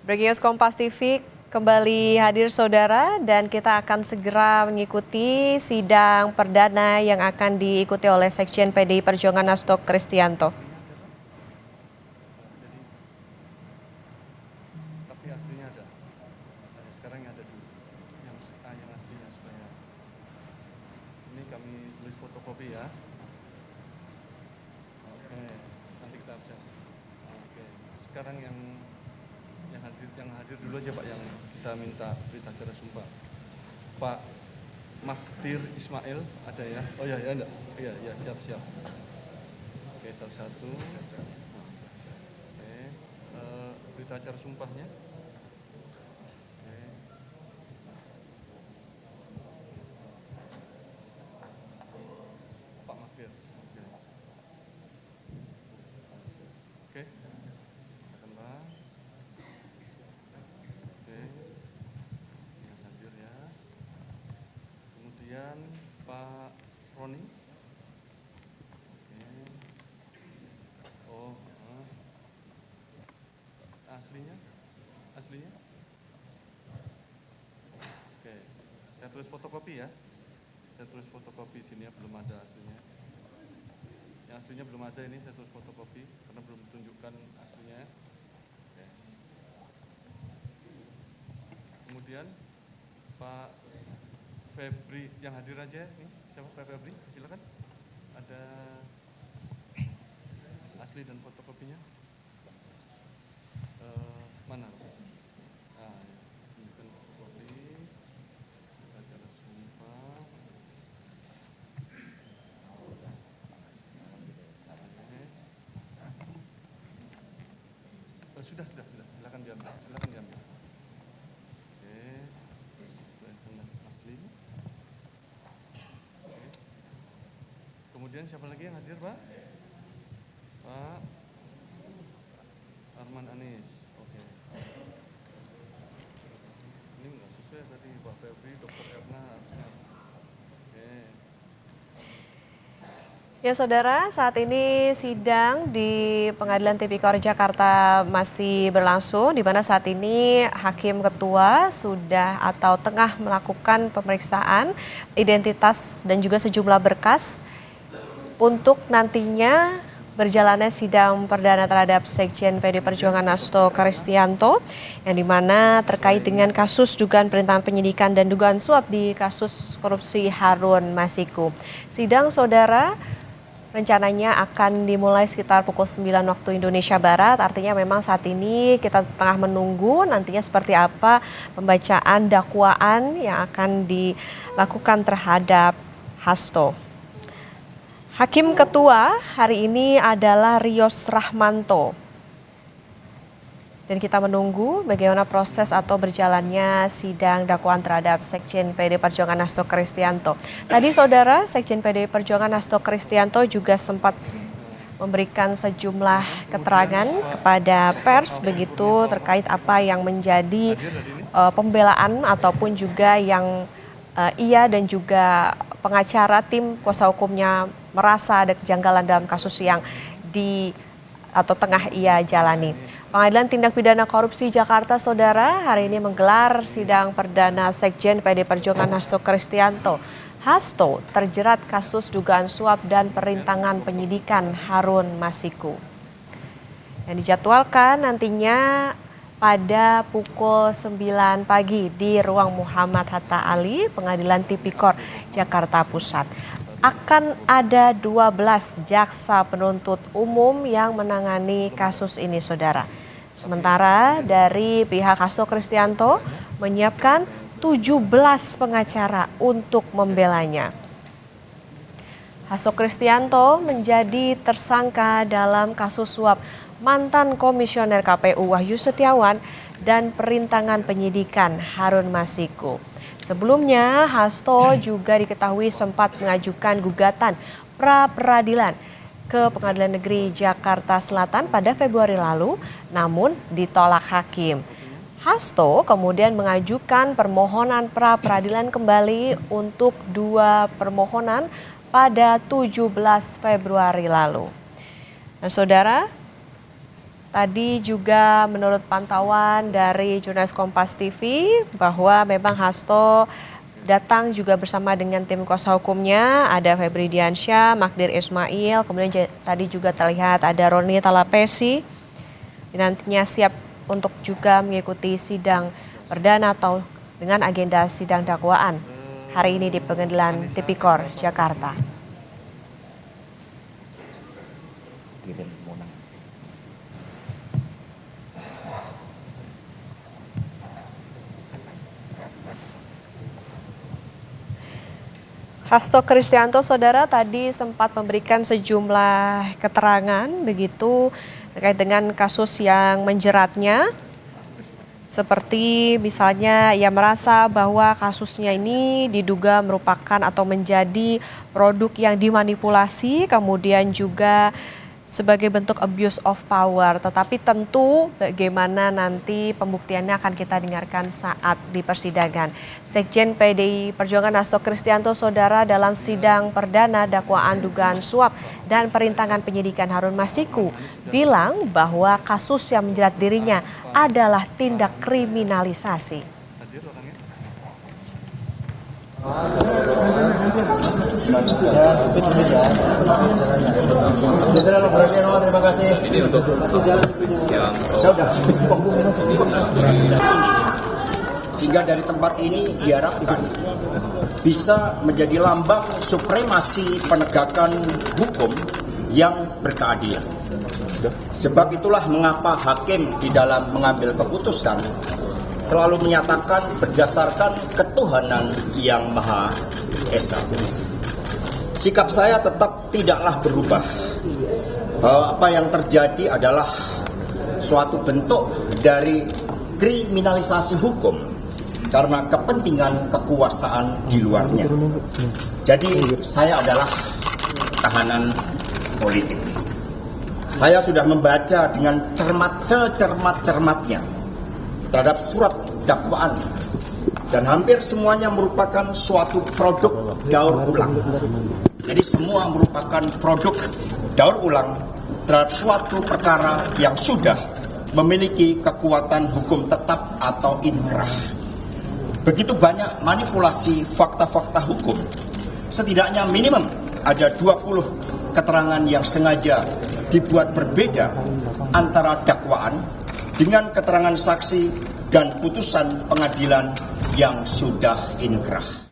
Breaking News Kompas TV kembali hadir saudara dan kita akan segera mengikuti sidang perdana yang akan diikuti oleh Sekjen PDI Perjuangan Hasto Kristianto. Tapi aslinya ada. Sekarang yang ada dulu. Yang aslinya supaya. Ini kami tulis fotokopi ya. Oke, nanti kita absen. Oke, sekarang yang hadir dulu aja Pak, yang kita minta berita acara sumpah. Pak Mahtir Ismail ada ya? Oh ya enggak? Iya siap. Oke, satu. Oke, berita acara sumpahnya. Oke. Pak Mahtir. Oke. Silakan Pak. Oke. Yang hadir ya. Kemudian Pak Roni. Oke. Oh, aslinya? Oke. Saya tulis fotokopi ya. Saya tulis fotokopi sini ya, belum ada aslinya. Yang aslinya belum ada, ini saya tulis fotokopi karena belum tunjukkan aslinya. Oke. Kemudian Pak Febri yang hadir aja nih. Siapa Pak Febri? Silakan. Ada asli dan fotokopinya. Mana? Tunjukkan fotokopi. Acara sumpah. Sudah. Silakan diambil. Oke. Dengan asli. Oke. Kemudian siapa lagi yang hadir, Pak? Pak Arman Anis. Oke. Ini enggak sesuai tadi Pak Febri, Dr. Erna. Oke. Ya saudara, saat ini sidang di Pengadilan Tipikor Jakarta masih berlangsung, di mana saat ini Hakim Ketua sudah atau tengah melakukan pemeriksaan identitas dan juga sejumlah berkas untuk nantinya berjalannya sidang perdana terhadap Sekjen PDI Perjuangan Hasto Kristianto, yang dimana terkait dengan kasus dugaan perintangan penyidikan dan dugaan suap di kasus korupsi Harun Masiku. Sidang saudara rencananya akan dimulai sekitar pukul 9 waktu Indonesia Barat, artinya memang saat ini kita tengah menunggu nantinya seperti apa pembacaan dakwaan yang akan dilakukan terhadap Hasto. Hakim Ketua hari ini adalah Rios Rahmanto. Dan kita menunggu bagaimana proses atau berjalannya sidang dakwaan terhadap Sekjen PDI Perjuangan Hasto Kristianto. Tadi saudara, Sekjen PDI Perjuangan Hasto Kristianto juga sempat memberikan sejumlah keterangan kepada pers begitu terkait apa yang menjadi pembelaan ataupun juga yang ia dan juga pengacara tim kuasa hukumnya merasa ada kejanggalan dalam kasus yang tengah ia jalani. Pengadilan Tindak Pidana Korupsi Jakarta saudara hari ini menggelar sidang perdana Sekjen PDI Perjuangan Hasto Kristianto. Hasto terjerat kasus dugaan suap dan perintangan penyidikan Harun Masiku. Yang dijadwalkan nantinya pada pukul 9 pagi di ruang Muhammad Hatta Ali, Pengadilan Tipikor Jakarta Pusat. Akan ada 12 jaksa penuntut umum yang menangani kasus ini saudara. Sementara dari pihak Hasto Kristianto menyiapkan 17 pengacara untuk membelanya. Hasto Kristianto menjadi tersangka dalam kasus suap mantan Komisioner KPU Wahyu Setiawan dan perintangan penyidikan Harun Masiku. Sebelumnya Hasto juga diketahui sempat mengajukan gugatan pra-peradilan ke Pengadilan Negeri Jakarta Selatan pada Februari lalu, namun ditolak hakim. Hasto kemudian mengajukan permohonan pra-peradilan kembali untuk 2 permohonan pada 17 Februari lalu. Nah, saudara, Tadi juga menurut pantauan dari jurnalis Kompas TV bahwa memang Hasto datang juga bersama dengan tim kuasa hukumnya, ada Febri Diansyah, Magdir Ismail, kemudian tadi juga terlihat ada Roni Talapesi. Nantinya siap untuk juga mengikuti sidang perdana atau dengan agenda sidang dakwaan hari ini di Pengadilan Tipikor Jakarta. Hasto Kristianto, saudara, tadi sempat memberikan sejumlah keterangan begitu terkait dengan kasus yang menjeratnya. Seperti misalnya ia merasa bahwa kasusnya ini diduga merupakan atau menjadi produk yang dimanipulasi, kemudian juga sebagai bentuk abuse of power. Tetapi tentu bagaimana nanti pembuktiannya akan kita dengarkan saat di persidangan. Sekjen PDI Perjuangan Hasto Kristianto, saudara, dalam sidang perdana dakwaan dugaan suap dan perintangan penyidikan Harun Masiku bilang bahwa kasus yang menjerat dirinya adalah tindak kriminalisasi. Terima kasih. Ini untuk yang sehingga dari tempat ini diharapkan bisa menjadi lambang supremasi penegakan hukum yang berkeadilan. Sebab itulah mengapa hakim di dalam mengambil keputusan selalu menyatakan berdasarkan ketuhanan yang Maha Esa. Sikap saya tetap tidaklah berubah. Apa yang terjadi adalah suatu bentuk dari kriminalisasi hukum karena kepentingan kekuasaan di luarnya. Jadi saya adalah tahanan politik. Saya sudah membaca dengan cermat secermat-cermatnya terhadap surat dakwaan dan hampir semuanya merupakan suatu produk daur ulang. Jadi semua merupakan produk daur ulang terhadap suatu perkara yang sudah memiliki kekuatan hukum tetap atau inkrah. Begitu banyak manipulasi fakta-fakta hukum. Setidaknya minimum ada 20 keterangan yang sengaja dibuat berbeda antara dakwaan dengan keterangan saksi dan putusan pengadilan yang sudah inkrah.